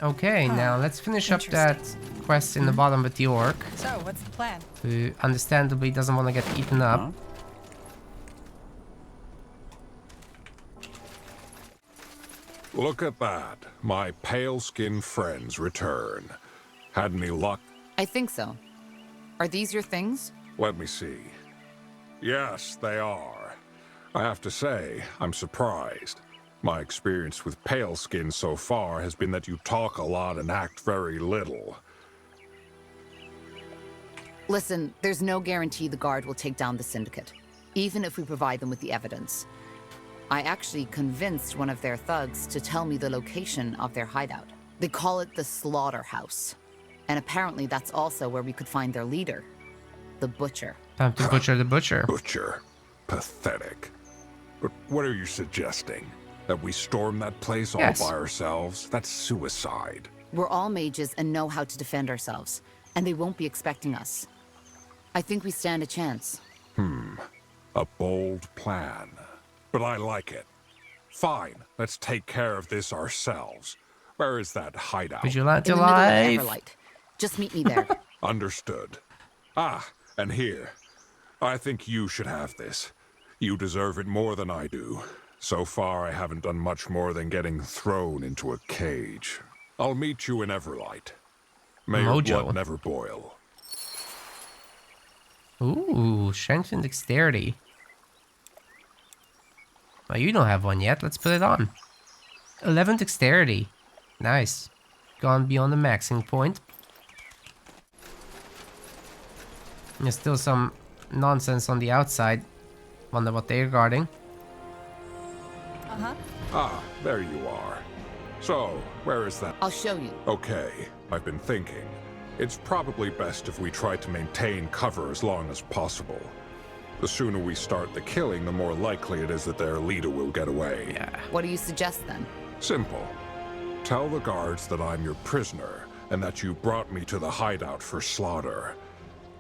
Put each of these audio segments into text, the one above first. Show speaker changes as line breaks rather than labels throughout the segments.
Okay, now let's finish up that quest in the bottom with the orc.
So, what's the plan?
Who understandably doesn't want to get eaten up.
Huh?
Look at that. My pale-skinned friends return. Had any luck?
I think so. Are these your things?
Let me see. Yes, they are. I have to say, I'm surprised. My experience with pale skin so far has been that you talk a lot and act very little.
Listen, there's no guarantee the guard will take down the syndicate, even if we provide them with the evidence. I actually convinced one of their thugs to tell me the location of their hideout. They call it the slaughterhouse. And apparently that's also where we could find their leader, the butcher.
Time to butcher the butcher.
Butcher. Pathetic. But what are you suggesting? That we storm that place all by ourselves? That's suicide.
We're all mages and know how to defend ourselves, and they won't be expecting us. I think we stand a chance.
A bold plan. But I like it. Fine, let's take care of this ourselves. Where is that hideout?
Vigilante
In the middle
life.
of Everlight. Just meet me there.
Understood. Ah, and here. I think you should have this. You deserve it more than I do. So far, I haven't done much more than getting thrown into a cage. I'll meet you in Everlight. May your blood never boil.
Ooh, strength and dexterity. Well, you don't have one yet. Let's put it on. 11 dexterity. Nice. Gone beyond the maxing point. There's still some nonsense on the outside. Wonder what they're guarding.
Ah, there you are. So, where is that?
I'll show you.
Okay, I've been thinking. It's probably best if we try to maintain cover as long as possible. The sooner we start the killing, the more likely it is that their leader will get away.
Yeah.
What do you suggest then?
Simple. Tell the guards that I'm your prisoner, and that you brought me to the hideout for slaughter.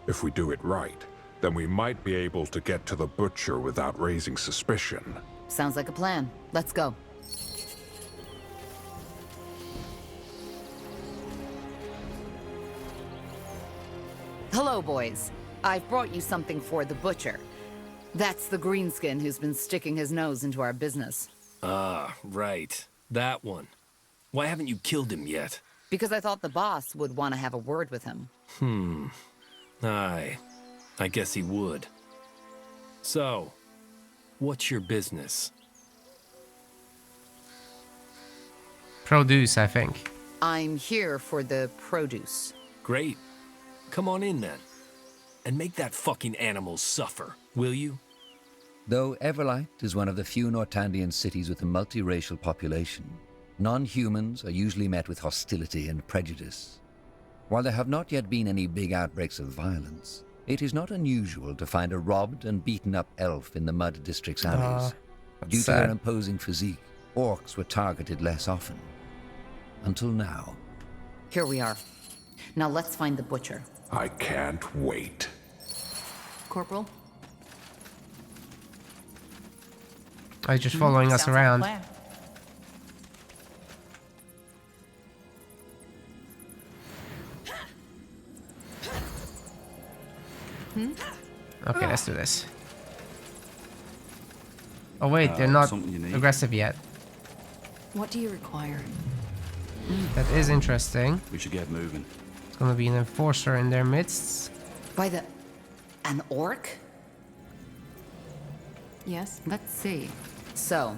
If we do it right, then we might be able to get to the butcher without raising suspicion.
Sounds like a plan. Let's go. Hello, boys. I've brought you something for the butcher. That's the greenskin who's been sticking his nose into our business.
Ah, right. That one. Why haven't you killed him yet?
Because I thought the boss would want to have a word with him.
Aye. I guess he would. So, what's your business?
Produce, I think.
I'm here for the produce.
Great. Come on in then. And make that fucking animal suffer, will you?
Though Everlight is one of the few Nortandian cities with a multiracial population, non-humans are usually met with hostility and prejudice. While there have not yet been any big outbreaks of violence, it is not unusual to find a robbed and beaten up elf in the Mud District's alleys. Due to their imposing physique, orcs were targeted less often. Until now.
Here we are. Now let's find the butcher.
I can't wait.
Corporal?
Are you just following us
Sounds like a
around?
plan.
Okay, let's do this. Oh wait, they're not
something you need?
aggressive yet.
What do you require?
That is interesting.
We should get moving.
It's gonna be an enforcer in their midst.
By the... an orc?
Yes?
Let's see. So,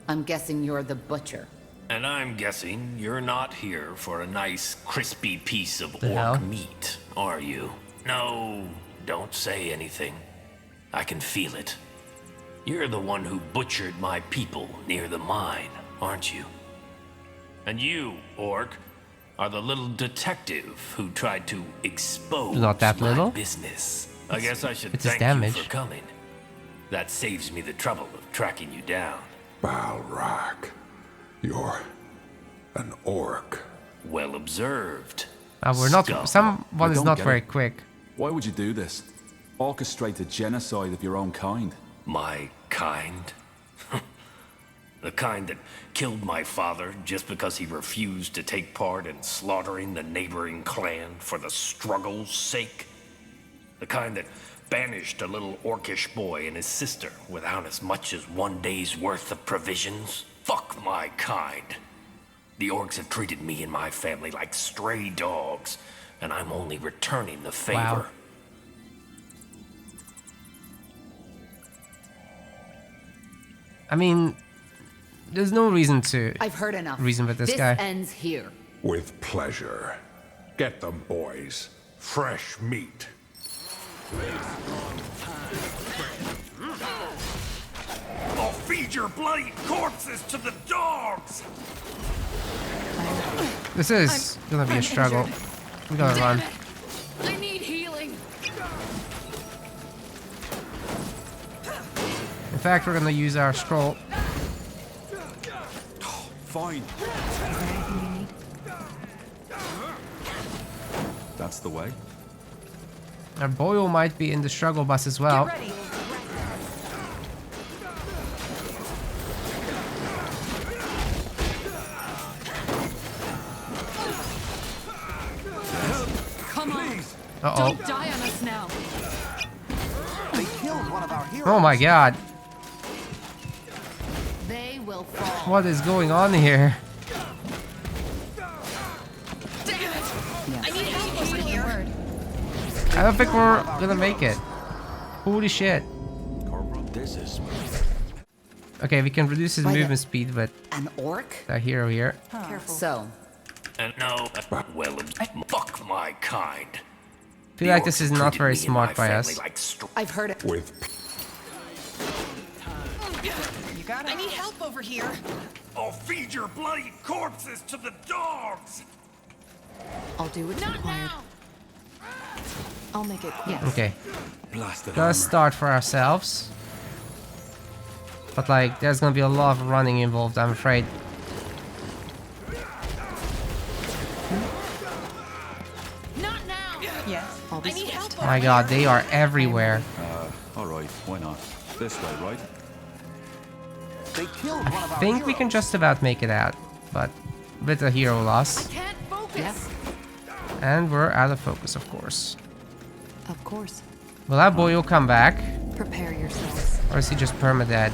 I'm guessing you're the butcher.
And I'm guessing you're not here for a nice, crispy piece of
The hell?
orc meat, are you? No, don't say anything. I can feel it. You're the one who butchered my people near the mine, aren't you? And you, orc, are the little detective who tried to expose
Not that
my
little.
business. I guess I should
It's his
thank
damage.
you for coming. That saves me the trouble of tracking you down.
Balrak, you're an orc.
Well observed.
We're not.
Scum.
Someone
I
is
don't
not
get
very
it.
quick.
Why would you do this? Orchestrate a genocide of your own kind?
My kind? The kind that killed my father just because he refused to take part in slaughtering the neighboring clan for the struggle's sake. The kind that banished a little orcish boy and his sister without as much as one day's worth of provisions. Fuck my kind. The orcs have treated me and my family like stray dogs, and I'm only returning the favor.
Wow. I mean, there's no reason to
I've heard enough.
reason with this
This
guy.
ends here.
With pleasure. Get them, boys. Fresh meat. I'll feed your bloody corpses to the dogs!
This is gonna be a struggle. We gotta run.
I need healing.
In fact, we're gonna use our scroll.
Fine. That's the way.
Our boil might be in the struggle bus as well.
Get ready.
Come on.
Uh-oh.
Don't die on us now.
They killed one of our heroes.
Oh my god.
They will fall.
What is going on here?
I need help over here.
I don't think we're gonna make it. Holy shit.
Corporal, this is...
Okay, we can reduce his
Wait a-
movement speed, but
An orc?
our hero here.
Careful.
So,
And no, well, fuck my kind.
I feel like this is not very smart by us.
I've heard it.
With
You got it. I need help over here.
I'll feed your bloody corpses to the dogs!
I'll do what's required. I'll make it quick.
Okay,
Blasted
let's start for ourselves. But like, there's gonna be a lot of running involved, I'm afraid.
Not now.
Yes. I'll be swift.
My god, they are everywhere.
Alright, why not? This way, right?
They killed one of
I
our
think we can
heroes.
just about make it out, but with a hero loss.
Can't focus.
And we're out of focus, of course.
Of course.
Will our boy come back?
Prepare yourselves.
Or is he just perma-dead?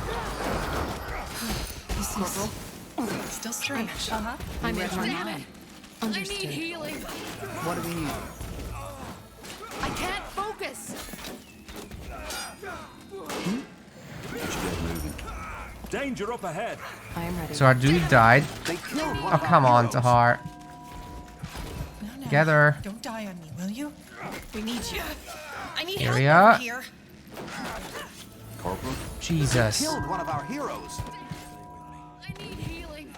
This is still strange. Uh-huh. I'm in my mind. Understood.
healing.
What do we need?
I can't focus.
We should get moving. Danger up ahead!
I am ready.
So our dude died.
They killed one
Oh,
of our
come on,
heroes.
Tahar.
No.
Together.
Don't die on me, will you? We need you. I need
Here
help
we are.
over here.
Corporal?
Jesus.
Killed one of our heroes.
I need healing.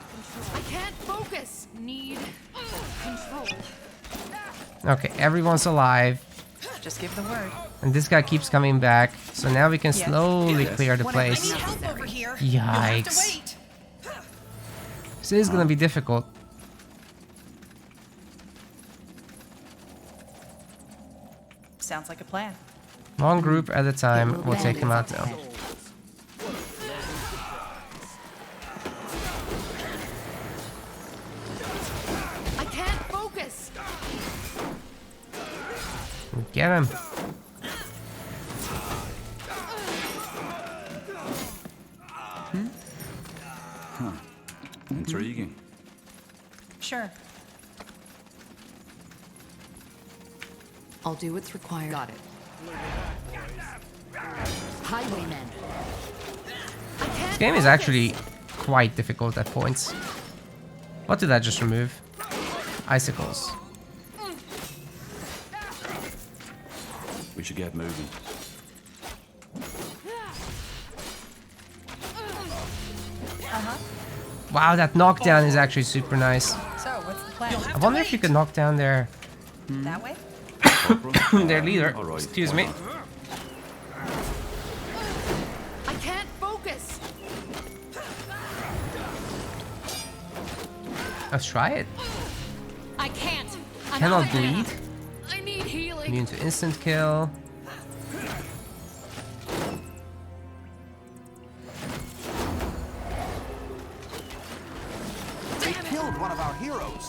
I can't focus. Need control.
Okay, everyone's alive.
Just give the word.
And this guy keeps coming back. So now we can
Yes.
slowly clear the
I
place.
need help over here. You'll have to
Yikes.
wait.
This is gonna be difficult.
Sounds like a plan.
One group at a time. We'll take him out though.
I can't focus.
Get him.
Intriguing.
Sure. I'll do what's required.
Got it. Highwaymen.
This game is actually quite difficult at points. What did I just remove? Icicles.
We should get moving.
Wow, that knockdown is actually super nice.
So, what's the plan?
I wonder if you could knock down their
That way?
Corporal?
their leader.
All right,
Excuse
why
me.
not?
I can't focus.
Let's try it.
I can't. I'm
Cannot
out of mana.
bleed.
I need healing.
Immune to instant kill.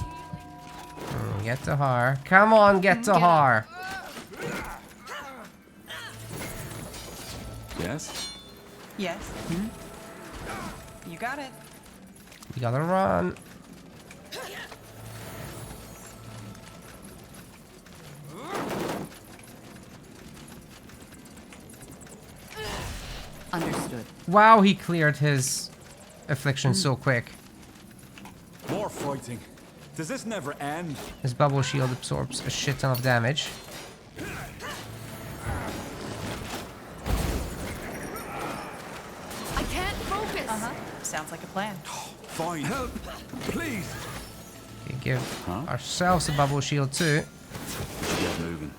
heroes.
Get to her. Come on, get to her.
Yes?
Yes. You got it.
You gotta run.
Understood.
Wow, he cleared his affliction so quick.
More fighting. Does this never end?
His bubble shield absorbs a shit ton of damage.
I can't focus.
Sounds like a plan.
Fine. Help! Please!
We give ourselves a bubble shield too.
We should get moving.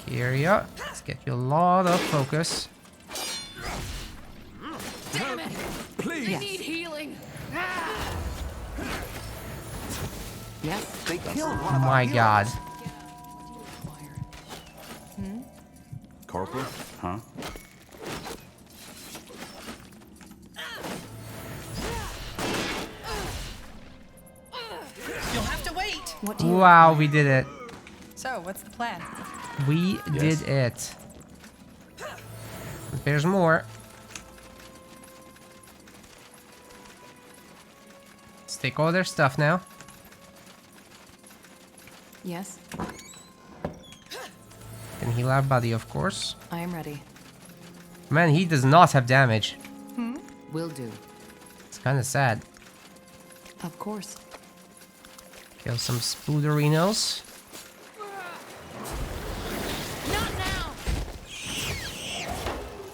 Kyria, let's get you a lot of focus.
Damn it.
Please!
I need healing.
Yes.
They killed one
Oh
of our
my
heroes.
god.
Corporal? Huh?
You'll have to wait.
What do you
Wow, we did it.
So, what's the plan?
We did it. There's more. Let's take all their stuff now.
Yes,
Can heal our buddy, of course.
I am ready.
Man, he does not have damage.
Will do.
It's kind of sad.
Of course.
Kill some spooderinos.
Not now.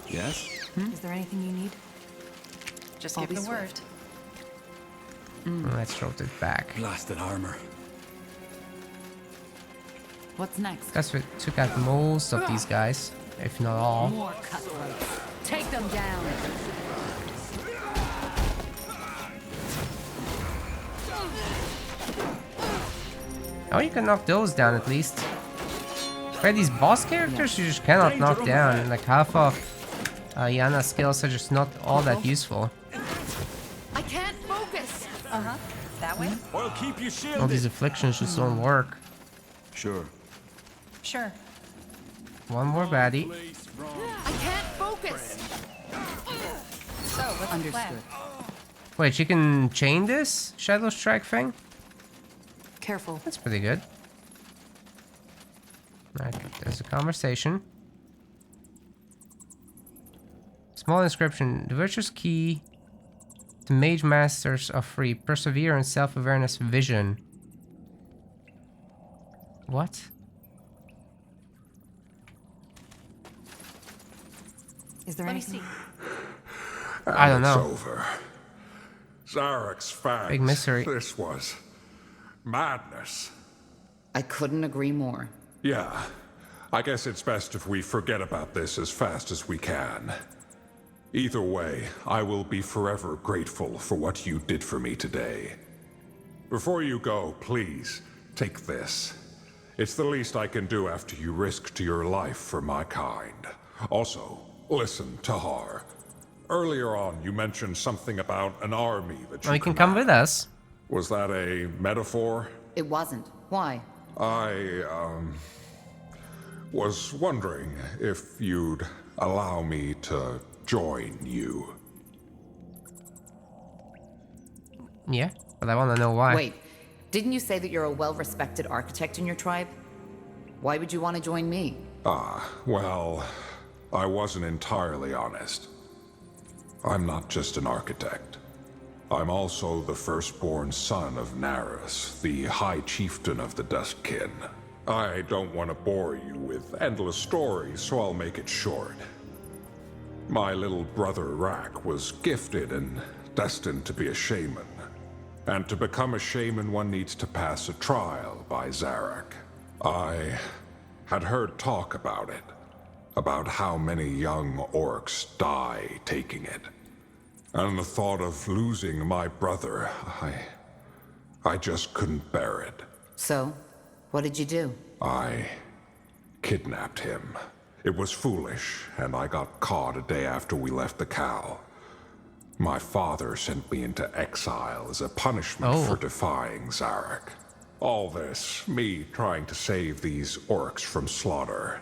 Yes?
Is there anything you need?
Just
I'll
give
be
the word.
swift.
Let's rotate back.
Blasted armor.
What's next?
Guess we took out most of these guys, if not all.
More cutthroats. Take them down.
Oh, you can knock those down at least. Right, these boss characters you just cannot knock down. Like half of Ianna's skills are just not all that useful.
I can't focus.
That way?
I'll keep you
All
shielded.
these afflictions just don't work.
Sure.
Sure.
One more baddie.
I can't focus.
So, what's the plan?
Understood.
Wait, you can chain this Shadow Strike thing?
Careful.
That's pretty good. Alright, there's a conversation. Small inscription. The virtuous key to mage masters are free. Perseverance, self-awareness, vision. What?
Is there
Let me
anything?
see.
I don't
It's
know.
over. Zarek's facts.
Big mystery.
This was madness.
I couldn't agree more.
Yeah, I guess it's best if we forget about this as fast as we can. Either way, I will be forever grateful for what you did for me today. Before you go, please, take this. It's the least I can do after you risked your life for my kind. Also, listen, Tahar. Earlier on, you mentioned something about an army that
Oh, you can come with us.
Was that a metaphor?
It wasn't. Why?
I, was wondering if you'd allow me to join you.
Yeah, but I want to know why.
Wait, didn't you say that you're a well-respected architect in your tribe? Why would you want to join me?
Well, I wasn't entirely honest. I'm not just an architect. I'm also the firstborn son of Naris, the High Chieftain of the Duskkin. I don't want to bore you with endless stories, so I'll make it short. My little brother Rak was gifted and destined to be a shaman. And to become a shaman, one needs to pass a trial by Zarek. I had heard talk about it, about how many young orcs die taking it. And the thought of losing my brother, I just couldn't bear it.
So, what did you do?
I kidnapped him. It was foolish, and I got caught a day after we left the Cal. My father sent me into exile as a punishment
Oh.
for defying Zarek. All this, me trying to save these orcs from slaughter.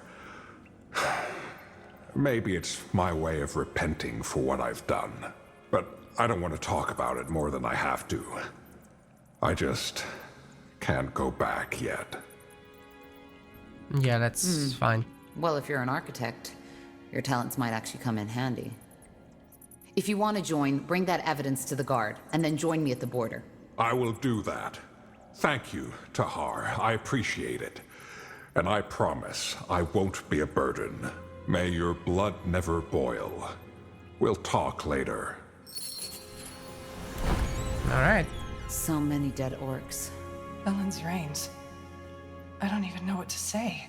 Maybe it's my way of repenting for what I've done, but I don't want to talk about it more than I have to. I just can't go back yet.
Yeah, that's fine.
Well, if you're an architect, your talents might actually come in handy. If you want to join, bring that evidence to the guard, and then join me at the border.
I will do that. Thank you, Tahar. I appreciate it. And I promise I won't be a burden. May your blood never boil. We'll talk later.
Alright.
So many dead orcs.
Ellen's reigns. I don't even know what to say.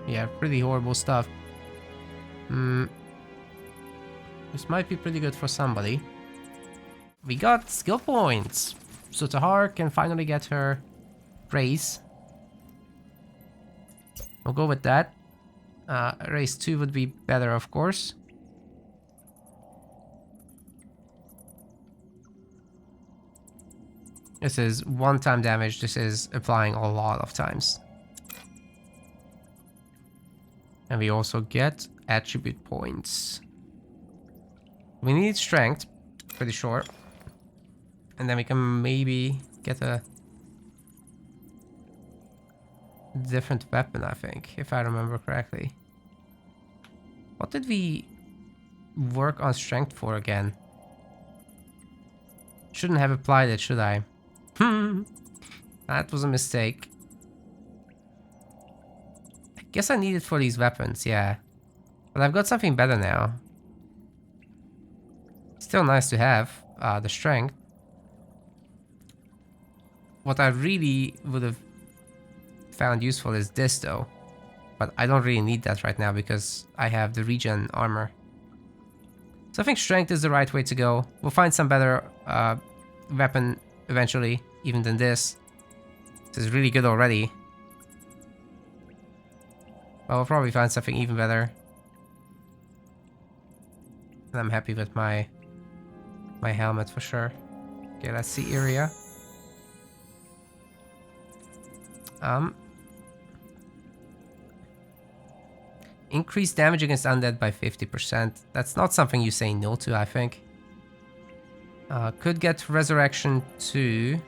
Yeah, pretty horrible stuff. This might be pretty good for somebody. We got skill points. So Tahar can finally get her raise. We'll go with that. Raise 2 would be better, of course. This is one-time damage. This is applying a lot of times. And we also get attribute points. We need strength, pretty sure. And then we can maybe get a different weapon, I think, if I remember correctly. What did we work on strength for again? Shouldn't have applied it, should I? That was a mistake. I guess I need it for these weapons, yeah. But I've got something better now. Still nice to have, the strength. What I really would have found useful is this though. But I don't really need that right now because I have the regen armor. So I think strength is the right way to go. We'll find some better weapon eventually, even than this. This is really good already. But we'll probably find something even better. And I'm happy with my helmet for sure. Okay, let's see area. Increase damage against undead by 50%. That's not something you say no to, I think. Could get resurrection 2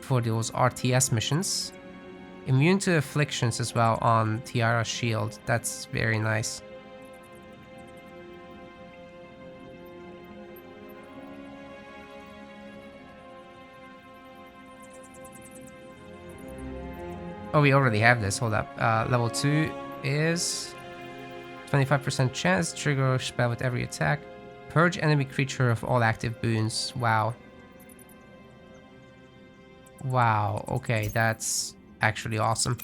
for those RTS missions. Immune to afflictions as well on Tiara's shield. That's very nice. Oh, we already have this. Hold up. Level 2 is 25% chance to trigger a spell with every attack. Purge enemy creature of all active boons. Wow. Wow. Okay, that's actually awesome.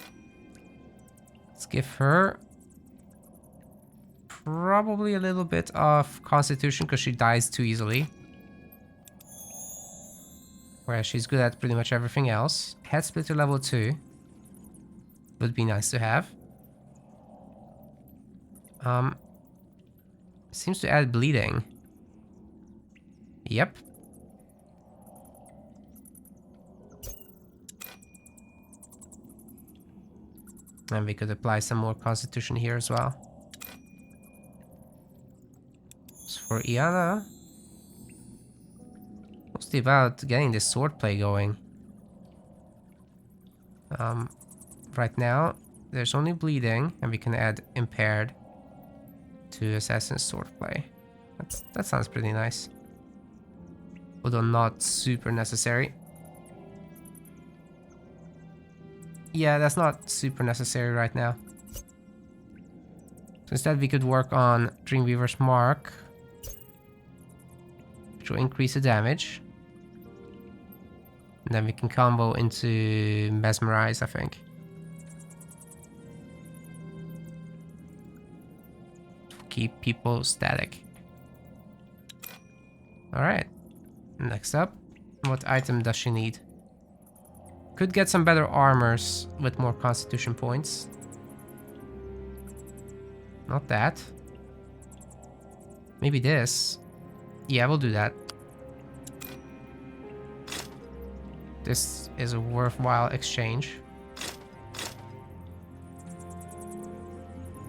Let's give her probably a little bit of constitution because she dies too easily. Whereas she's good at pretty much everything else. Head splitter level 2. Would be nice to have. Seems to add bleeding. Yep. And we could apply some more constitution here as well. So for Ianna, mostly about getting this swordplay going. Right now, there's only bleeding, and we can add impaired to Assassin's Swordplay. That sounds pretty nice. Although not super necessary. Yeah, that's not super necessary right now. So instead we could work on Dreamweaver's Mark, which will increase the damage. And then we can combo into Mesmerize, I think. Keep people static. Alright. Next up, what item does she need? Could get some better armors with more constitution points. Not that. Maybe this. Yeah, we'll do that. This is a worthwhile exchange.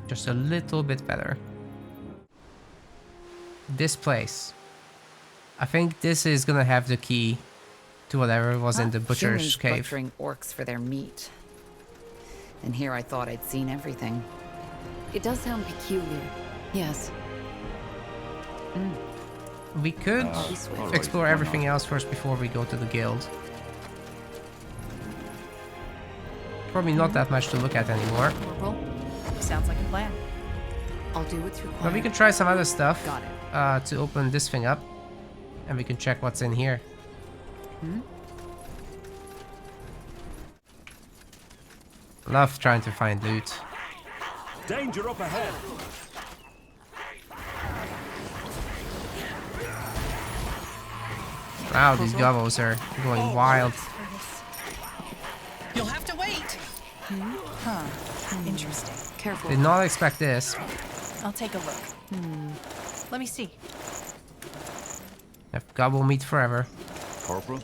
Just a little bit better. This place. I think this is gonna have the key to whatever was in the butcher's
Humans
cave.
butchering orcs for their meat. And here I thought I'd seen everything.
It does sound peculiar. Yes.
We could
alright,
explore
why
everything
not?
else first before we go to the guild. Probably not that much to look at anymore.
Corporal, sounds like a plan.
I'll do what's required.
But we can try some other stuff
Got it.
to open this thing up. And we can check what's in here. Love trying to find loot.
Danger up ahead.
Wow, these gobbles are going wild.
You'll have to wait. Huh. Interesting.
Careful.
Did not expect this.
I'll take a look. Let me see.
Have gobble meat forever.
Corporal?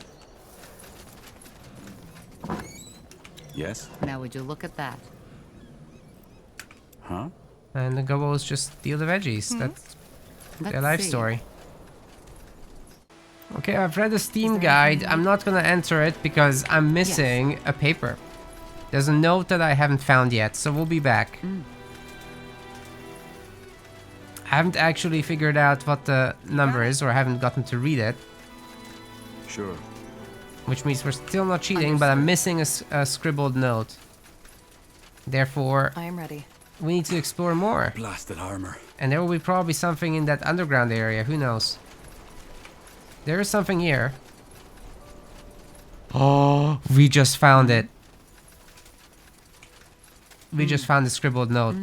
Yes?
Now would you look at that?
Huh?
And the gobbles just steal the veggies. That's their
Let's
life
see.
story. Okay, I've read the Steam guide. I'm not gonna enter it because I'm missing a paper. There's a note that I haven't found yet, so we'll be back. I haven't actually figured out what the number is, or I haven't gotten to read it,
Sure.
which means we're still not cheating, but I'm missing a scribbled note. Therefore,
I am ready.
we need to explore more.
Blasted armor.
And there will be probably something in that underground area, who knows? There is something here. Oh, we just found it. We just found the scribbled note.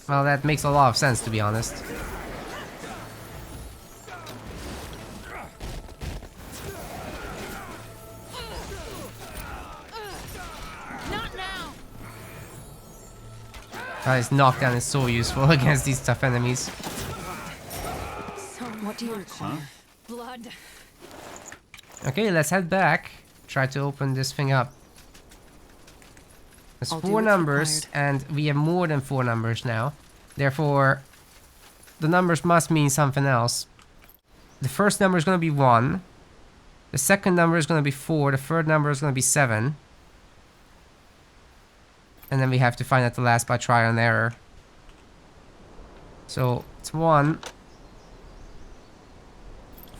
Well, that makes a lot of sense, to be honest.
Not now.
His knockdown is so useful against these tough enemies.
So, what do you require?
Blood.
Okay, let's head back. Try to open this thing up. There's
I'll do
4
what's
numbers, and we have more than 4 numbers now. Therefore, the numbers must mean something else. The first number is going to be 1. The second number is going to be 4. The third number is going to be 7. And then we have to find out the last by trial and error. So, it's 1,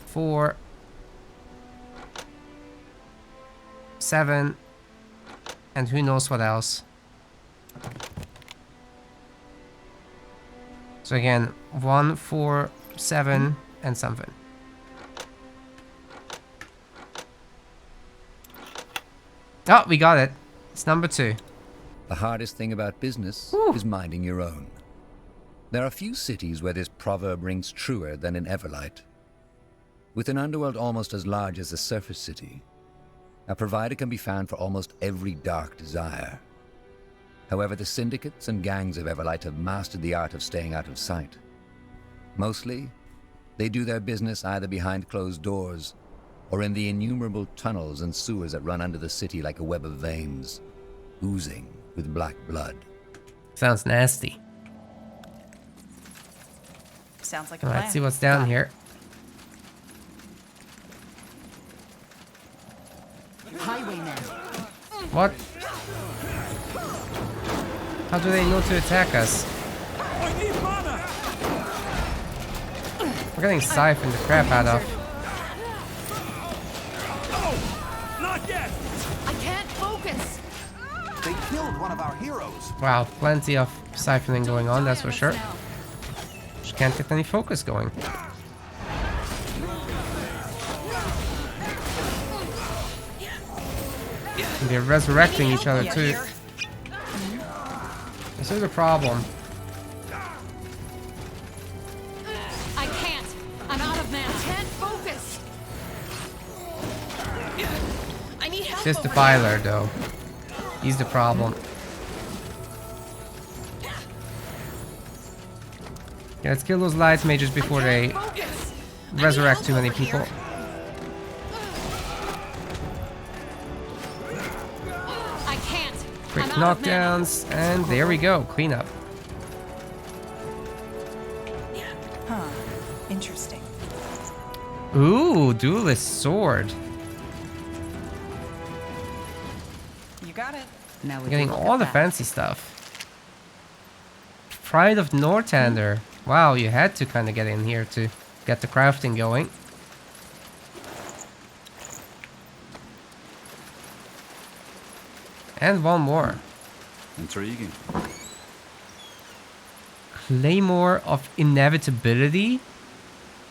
4, 7, and who knows what else. So again, 1, 4, 7, and something. Oh, we got it. It's number 2.
The hardest thing about business is minding your own. There are few cities where this proverb rings truer than in Everlight. With an underworld almost as large as a surface city, a provider can be found for almost every dark desire. However, the syndicates and gangs of Everlight have mastered the art of staying out of sight. Mostly, they do their business either behind closed doors or in the innumerable tunnels and sewers that run under the city like a web of veins, oozing with black blood.
Sounds nasty.
Sounds like a
All right,
plan.
let's see what's down here.
Highwaymen.
What? How do they know to attack us? We're getting siphoned the crap out of.
I can't focus.
They killed one of our heroes.
Wow, plenty of siphoning going on, that's for sure.
Now.
Just can't get any focus going. And they're resurrecting each other too. This is a problem.
I can't. I'm out of mana. I can't focus. I need help.
It's just the
over
filer though. He's the problem. Yeah, let's kill those light mages before they resurrect too many people.
I can't.
Quick
I'm out of mana.
knockdowns, and there we go. Clean up.
Huh. Interesting.
Ooh, duelist sword.
You got it.
Now we
Getting
can look
all
at
the
that.
fancy stuff. Pride of Northander. Wow, you had to kind of get in here to get the crafting going. And one more.
Intriguing.
Claymore of Inevitability?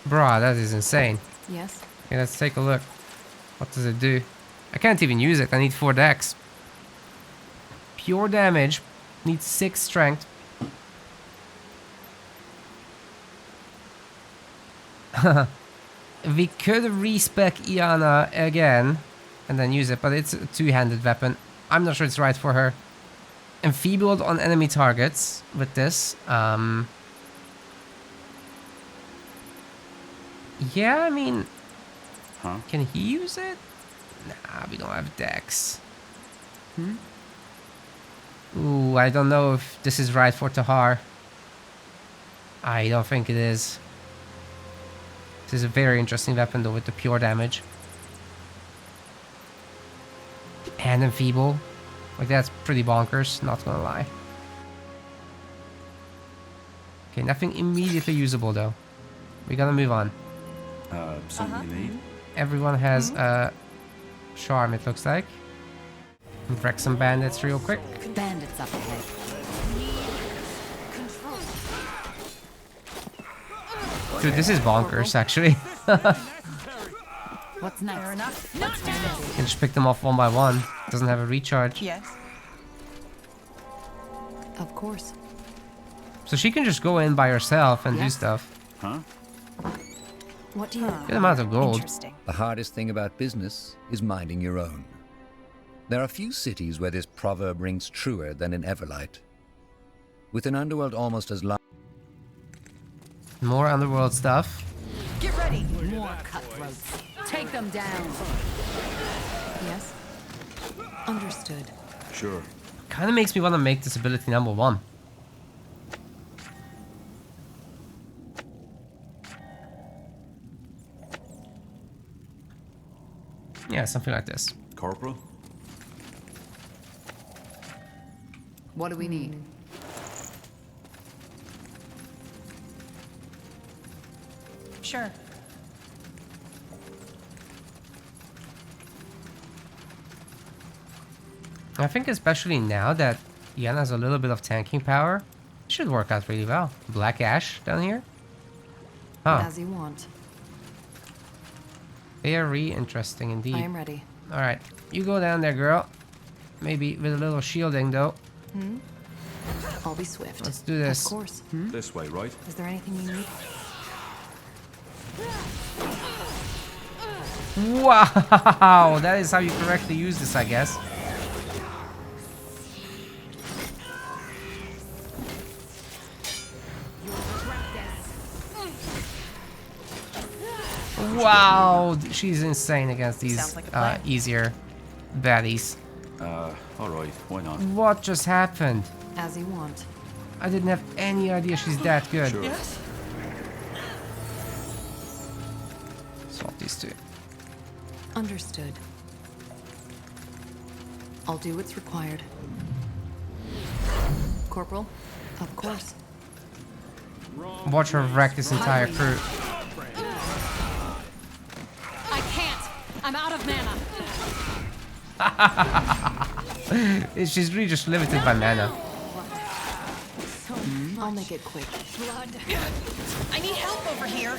Bruh, that is insane.
Yes.
Okay, let's take a look. What does it do? I can't even use it. I need 4 dex. Pure damage. Needs 6 strength. We could respec Ianna again and then use it, but it's a 2-handed weapon. I'm not sure it's right for her. Enfeebled on enemy targets with this. Yeah, I mean,
Huh?
can he use it? Nah, we don't have dex. Ooh, I don't know if this is right for Tahar. I don't think it is. This is a very interesting weapon though with the pure damage. And enfeeble. Like that's pretty bonkers, not gonna lie. Okay, nothing immediately usable though. We gotta move on.
Something you need?
Everyone has a charm, it looks like. Wreck some bandits real quick.
Bandits up ahead.
Dude, this is bonkers actually.
What's next?
Fair enough.
You can just pick them off one by one. Doesn't have a recharge.
Yes.
Of course.
So she can just go in by herself and do
Yes.
stuff.
Huh?
What do you...
Good amount of gold.
Interesting.
The hardest thing about business is minding your own. There are few cities where this proverb rings truer than in Everlight. With an underworld almost as large
More underworld stuff.
Get ready.
More cutthroats. Take them down.
Yes. Understood.
Sure.
Kind of makes me want to make this ability number 1. Yeah, something like this.
Corporal?
What do we need?
Sure.
I think especially now that Ianna has a little bit of tanking power, it should work out really well. Black Ash down here. Huh.
As you want.
Very interesting indeed.
I am ready.
Alright, you go down there, girl. Maybe with a little shielding though.
I'll be swift.
Let's do this.
Of course.
This way, right?
Is there anything you need?
Wow, that is how you correctly use this, I guess. Wow, she's insane against these
Sounds like a plan.
easier baddies.
Alright, why not?
What just happened?
As you want.
I didn't have any idea she's that good.
Sure.
Yes.
Swap these two.
Understood. I'll do what's required. Corporal? Of course.
Watch her wreck this entire crew.
I can't. I'm out of mana.
She's really just limited by mana.
I'll make it quick.
Blood.
I need help over here.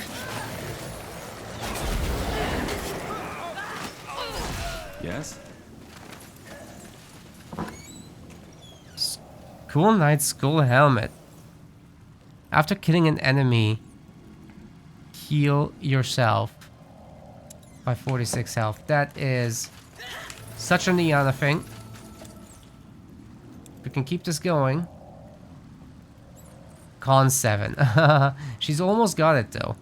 Yes?
Cool Knight Skull Helmet. After killing an enemy, heal yourself by 46 health. That is such an Ianna thing. We can keep this going. Con 7. She's almost got it though.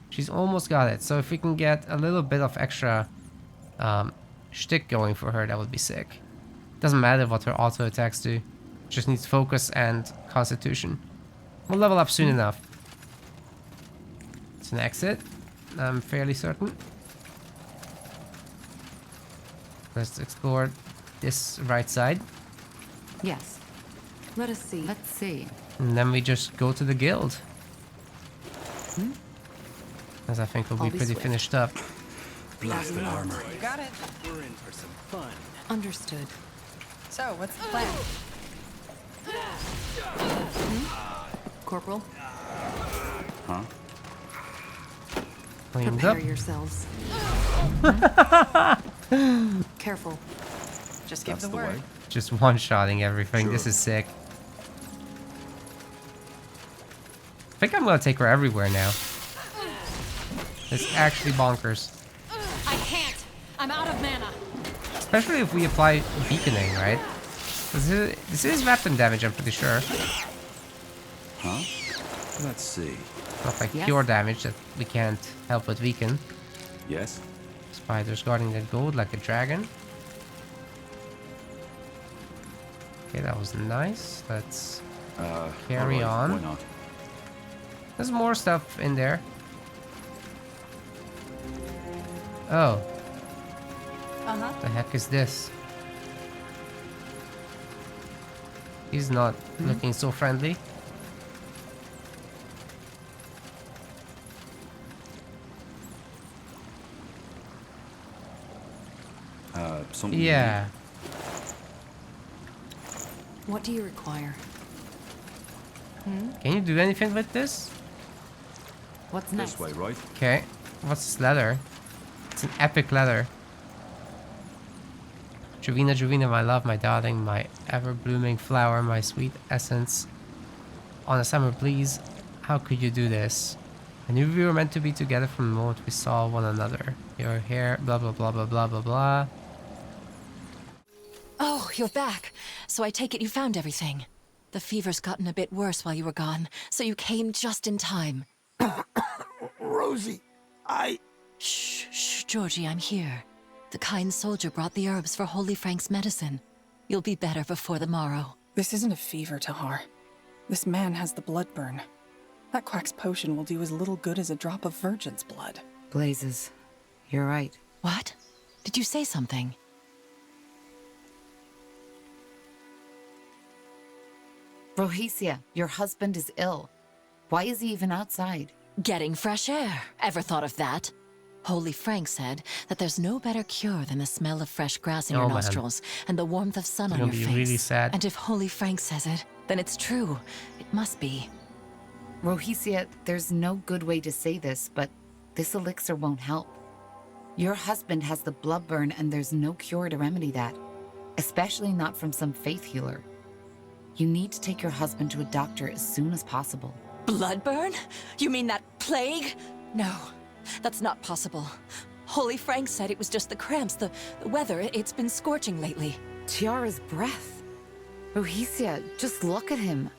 She's almost got it. So if we can get a little bit of extra shtick going for her, that would be sick. Doesn't matter what her auto attacks do. Just needs focus and constitution. We'll level up soon enough. It's an exit, I'm fairly certain. Let's explore this right side.
Yes. Let us see. Let's see.
And then we just go to the guild. As I think we'll be pretty
swift.
finished up.
Blasted armor.
You got it.
We're in for some fun.
Understood.
So, what's the plan?
Corporal,
Huh?
Cleaned up.
prepare yourselves. Careful.
Just give
That's
the
the
word.
way.
Just one-shotting everything.
Sure.
This is sick. I think I'm gonna take her everywhere now. It's actually bonkers.
I can't. I'm out of mana.
Especially if we apply beaconing, right? This is weapon damage, I'm pretty sure.
Huh? Let's see.
Not like
Yes.
pure damage that we can't help but weaken.
Yes?
Spiders guarding the gold like a dragon. Okay, that was nice. Let's carry
all right,
on.
Why not?
There's more stuff in there. Oh,
Uh-huh.
the heck is this? He's not looking so friendly.
Something.
Yeah.
What do you require?
Can you do anything with this?
What's next?
This way, right?
Okay. What's this leather? It's an epic leather. Juvina, Juvina, my love, my darling, my ever-blooming flower, my sweet essence. On a summer breeze, how could you do this? I knew we were meant to be together from the moment we saw one another. Your hair, blah, blah, blah, blah, blah, blah, blah.
Oh, you're back. So I take it you found everything. The fever's gotten a bit worse while you were gone, so you came just in time.
Rosie,
Shh, Georgie, I'm here. The kind soldier brought the herbs for Holy Frank's medicine. You'll be better before the morrow.
This isn't a fever, Tahar. This man has the blood burn. That quack's potion will do as little good as a drop of virgin's blood.
Blazes. You're right.
What? Did you say something?
Rohicia, your husband is ill. Why is he even outside?
Getting fresh air. Ever thought of that? Holy Frank said that there's no better cure than the smell of fresh grass in
Oh,
your
man.
nostrils and the warmth of sun
It's
on
gonna
your
be
face.
really sad.
And if Holy Frank says it, then it's true. It must be.
Rohicia, there's no good way to say this, but this elixir won't help. Your husband has the blood burn and there's no cure to remedy that. Especially not from some faith healer. You need to take your husband to a doctor as soon as possible.
Bloodburn? You mean that plague? No, that's not possible. Holy Frank said it was just the cramps, the weather. It's been scorching lately.
Tiara's breath. Rohicia, just look at him.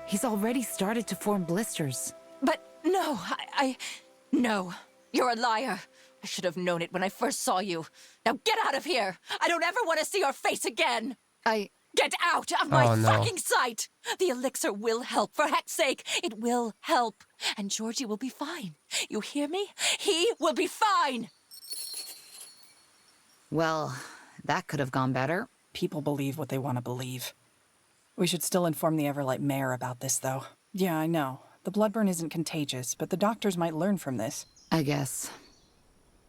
He's already started to form blisters.
But no, No, you're a liar. I should have known it when I first saw you. Now get out of here! I don't ever want to see your face again! Get out of my
Oh, no.
fucking sight! The elixir will help, for heck's sake! It will help. And Georgie will be fine. You hear me? He will be fine!
Well, that could have gone better.
People believe what they want to believe. We should still inform the Everlight mayor about this, though. Yeah, I know. The bloodburn isn't contagious, but the doctors might learn from this.
I guess.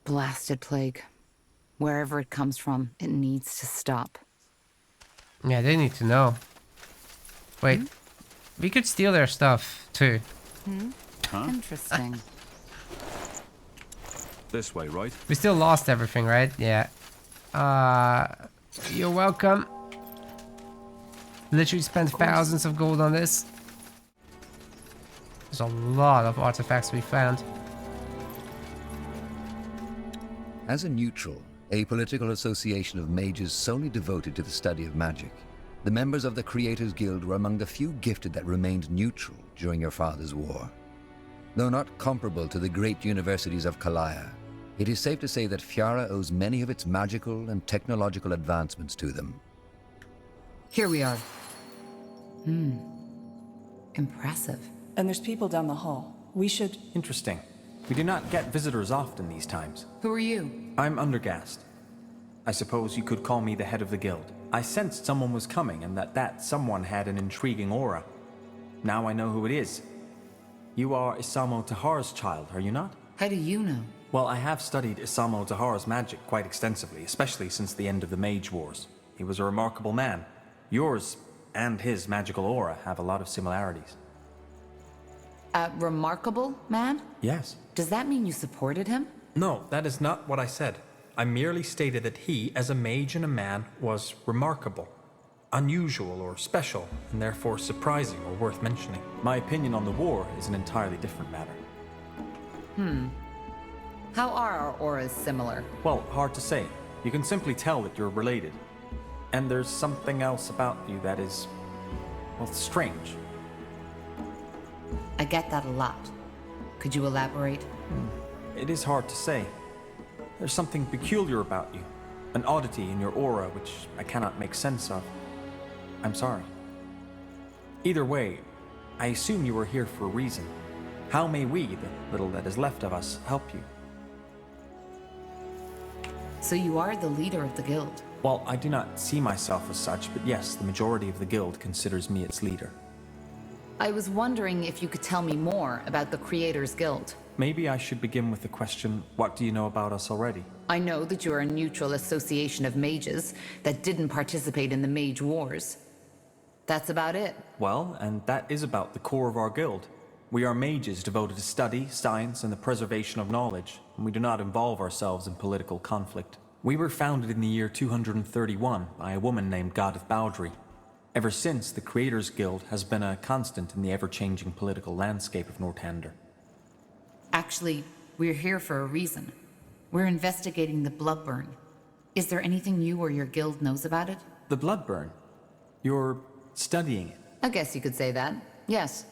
Blasted plague. Wherever it comes from, it needs to stop.
Yeah, they need to know. Wait, we could steal their stuff too.
Huh?
Interesting.
This way, right?
We still lost everything, right? Yeah. You're welcome. Literally spent thousands of gold on this. There's a lot of artifacts we found.
As a neutral, apolitical association of mages solely devoted to the study of magic, The members of the Creators Guild were among the few gifted that remained neutral during your father's war. Though not comparable to the great universities of Kalaya, it is safe to say that Fiara owes many of its magical and technological advancements to them.
Here we are. Impressive.
And there's people down the hall. We should...
Interesting. We do not get visitors often these times.
Who are you?
I'm Undergast. I suppose you could call me the head of the guild. I sensed someone was coming and that someone had an intriguing aura. Now I know who it is. You are Isamo Tahar's child, are you not?
How do you know?
Well, I have studied Isamo Tahar's magic quite extensively, especially since the end of the Mage Wars. He was a remarkable man. Yours and his magical aura have a lot of similarities.
A remarkable man?
Yes.
Does that mean you supported him?
No, that is not what I said. I merely stated that he, as a mage and a man, was remarkable, unusual or special, and therefore surprising or worth mentioning. My opinion on the war is an entirely different matter.
How are our auras similar?
Well, hard to say. You can simply tell that you're related. And there's something else about you that is, well, strange.
I get that a lot. Could you elaborate?
It is hard to say. There's something peculiar about you, an oddity in your aura which I cannot make sense of. I'm sorry. Either way, I assume you are here for a reason. How may we, the little that is left of us, help you?
So you are the leader of the guild?
Well, I do not see myself as such, but yes, the majority of the guild considers me its leader.
I was wondering if you could tell me more about the Creators Guild.
Maybe I should begin with the question, what do you know about us already?
I know that you are a neutral association of mages that didn't participate in the Mage Wars. That's about it.
Well, and that is about the core of our guild. We are mages devoted to study, science, and the preservation of knowledge, and we do not involve ourselves in political conflict. We were founded in the year 231 by a woman named Goddess Bowdry. Ever since, the Creators Guild has been a constant in the ever-changing political landscape of Northander.
Actually, we're here for a reason. We're investigating the Bloodburn. Is there anything you or your guild knows about it?
The Bloodburn? You're studying it?
I guess you could say that. Yes.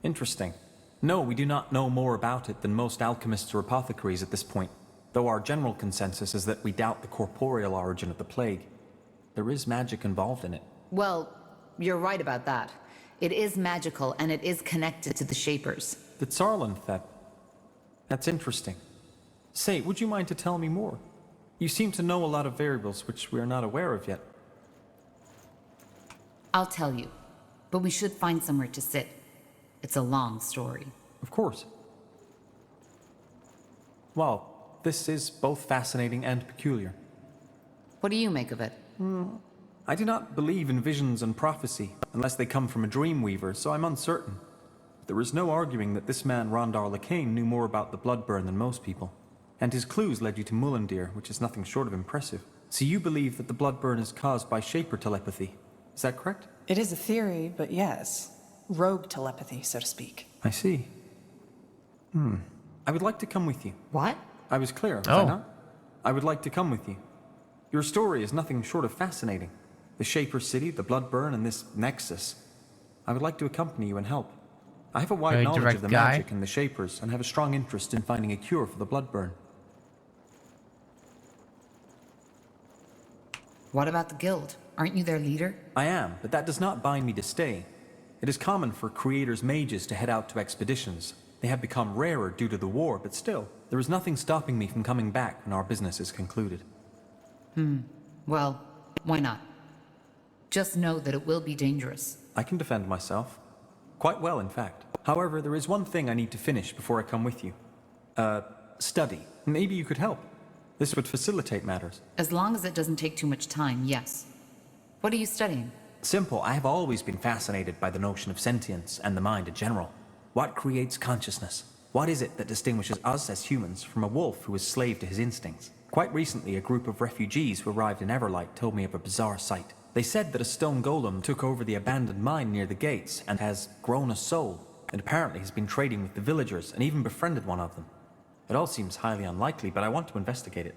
Interesting. No, we do not know more about it than most alchemists or apothecaries at this point, though our general consensus is that we doubt the corporeal origin of the plague. There is magic involved in it.
Well, you're right about that. It is magical, and it is connected to the Shapers.
The Tsarlanth, that's interesting. Say, would you mind to tell me more? You seem to know a lot of variables which we are not aware of yet.
I'll tell you, but we should find somewhere to sit. It's a long story.
Of course. Well, this is both fascinating and peculiar.
What do you make of it?
I do not believe in visions and prophecy, unless they come from a dreamweaver, so I'm uncertain. There is no arguing that this man Rondar Lacane knew more about the Bloodburn than most people. And his clues led you to Mullendeer, which is nothing short of impressive. So you believe that the Bloodburn is caused by Shaper telepathy. Is that correct?
It is a theory, but yes. Rogue telepathy, so to speak.
I see. I would like to come with you.
What?
I was clear, was I not? I would like to come with you. Your story is nothing short of fascinating. The Shaper City, the Bloodburn, and this Nexus. I would like to accompany you and help. I have a wide knowledge of the magic and the Shapers, and have a strong interest in finding a cure for the Bloodburn.
What about the guild? Aren't you their leader?
I am, but that does not bind me to stay. It is common for Creators mages to head out to expeditions. They have become rarer due to the war, but still, there is nothing stopping me from coming back when our business is concluded.
Well, why not? Just know that it will be dangerous.
I can defend myself. Quite well, in fact. However, there is one thing I need to finish before I come with you. Study. Maybe you could help. This would facilitate matters.
As long as it doesn't take too much time, yes. What are you studying?
Simple. I have always been fascinated by the notion of sentience and the mind in general. What creates consciousness? What is it that distinguishes us as humans from a wolf who is slave to his instincts? Quite recently, a group of refugees who arrived in Everlight told me of a bizarre sight. They said that a stone golem took over the abandoned mine near the gates and has grown a soul, and apparently has been trading with the villagers and even befriended one of them. It all seems highly unlikely, but I want to investigate it.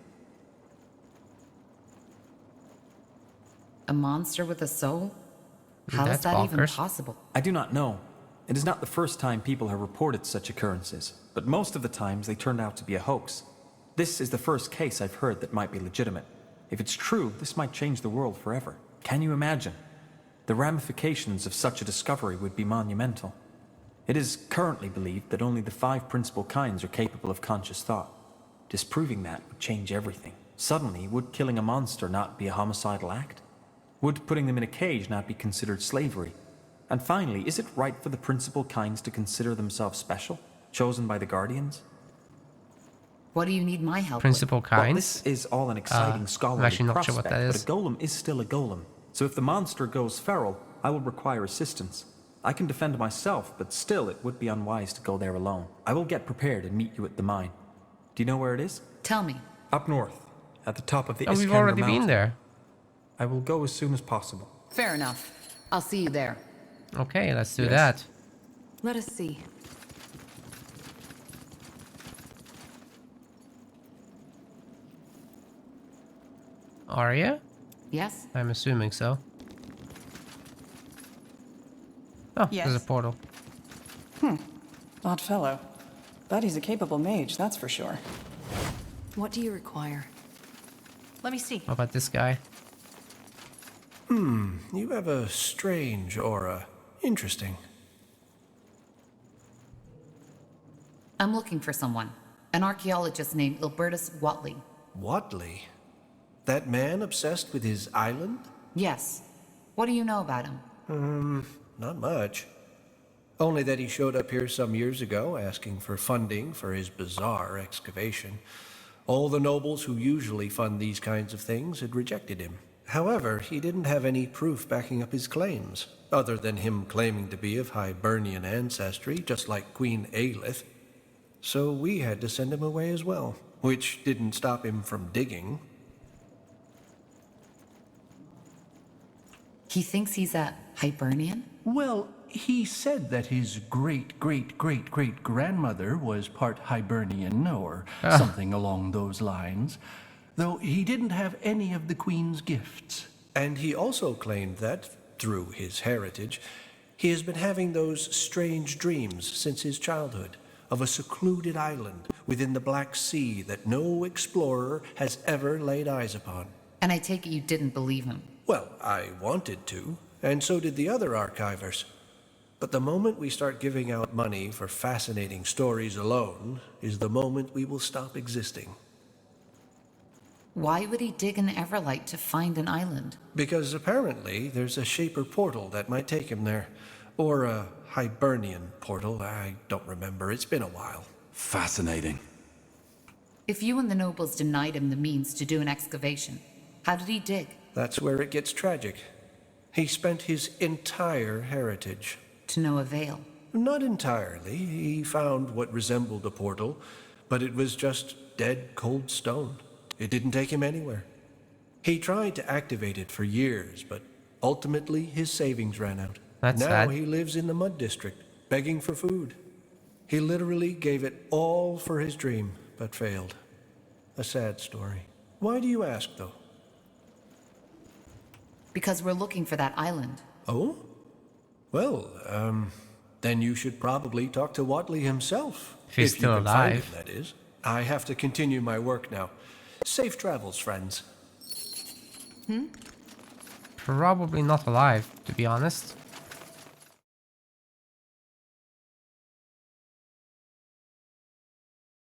A monster with a soul? How is
That's
that even
bonkers.
possible?
I do not know. It is not the first time people have reported such occurrences, but most of the times they turned out to be a hoax. This is the first case I've heard that might be legitimate. If it's true, this might change the world forever. Can you imagine? The ramifications of such a discovery would be monumental. It is currently believed that only the 5 principal kinds are capable of conscious thought. Disproving that would change everything. Suddenly, would killing a monster not be a homicidal act? Would putting them in a cage not be considered slavery? And finally, is it right for the principal kinds to consider themselves special, chosen by the Guardians?
What do you need my help
Principal
with?
kinds?
Well, this is all an exciting
I'm
scholarly
actually not
prospect,
sure what that is.
but a golem is still a golem. So if the monster goes feral, I will require assistance. I can defend myself, but still it would be unwise to go there alone. I will get prepared and meet you at the mine. Do you know where it is?
Tell me.
Up north, at the top of the
Oh, we've
Iskander
already
Mountain.
been there.
I will go as soon as possible.
Fair enough. I'll see you there.
Okay, let's do
Yes.
that.
Let us see.
Arya?
Yes?
I'm assuming so. Oh,
Yes.
there's a portal.
Odd fellow. But he's a capable mage, that's for sure.
What do you require?
Let me see.
What about this guy?
You have a strange aura. Interesting.
I'm looking for someone. An archaeologist named Ilbertus Watley.
Watley? That man obsessed with his island?
Yes. What do you know about him?
Not much. Only that he showed up here some years ago asking for funding for his bizarre excavation. All the nobles who usually fund these kinds of things had rejected him. However, he didn't have any proof backing up his claims, other than him claiming to be of Hibernian ancestry, just like Queen Aelith. So we had to send him away as well, which didn't stop him from digging.
He thinks he's a Hibernian?
Well, he said that his great-great-great-great-grandmother was part Hibernian or something along those lines, though he didn't have any of the Queen's gifts.
And he also claimed that, through his heritage, he has been having those strange dreams since his childhood, of a secluded island within the Black Sea that no explorer has ever laid eyes upon.
And I take it you didn't believe him.
Well, I wanted to, and so did the other archivers. But the moment we start giving out money for fascinating stories alone is the moment we will stop existing.
Why would he dig an Everlight to find an island?
Because apparently there's a Shaper portal that might take him there. Or a Hibernian portal, I don't remember, it's been a while.
Fascinating.
If you and the nobles denied him the means to do an excavation, how did he dig?
That's where it gets tragic. He spent his entire heritage.
To no avail.
Not entirely. He found what resembled a portal, but it was just dead, cold stone. It didn't take him anywhere. He tried to activate it for years, but ultimately his savings ran out.
That's
now
sad.
he lives in the mud district, begging for food. He literally gave it all for his dream, but failed. A sad story. Why do you ask, though?
Because we're looking for that island.
Oh? Well, then you should probably talk to Watley himself.
If he's
you
still
can find
alive.
him, that is. I have to continue my work now. Safe travels, friends.
Probably not alive, to be honest.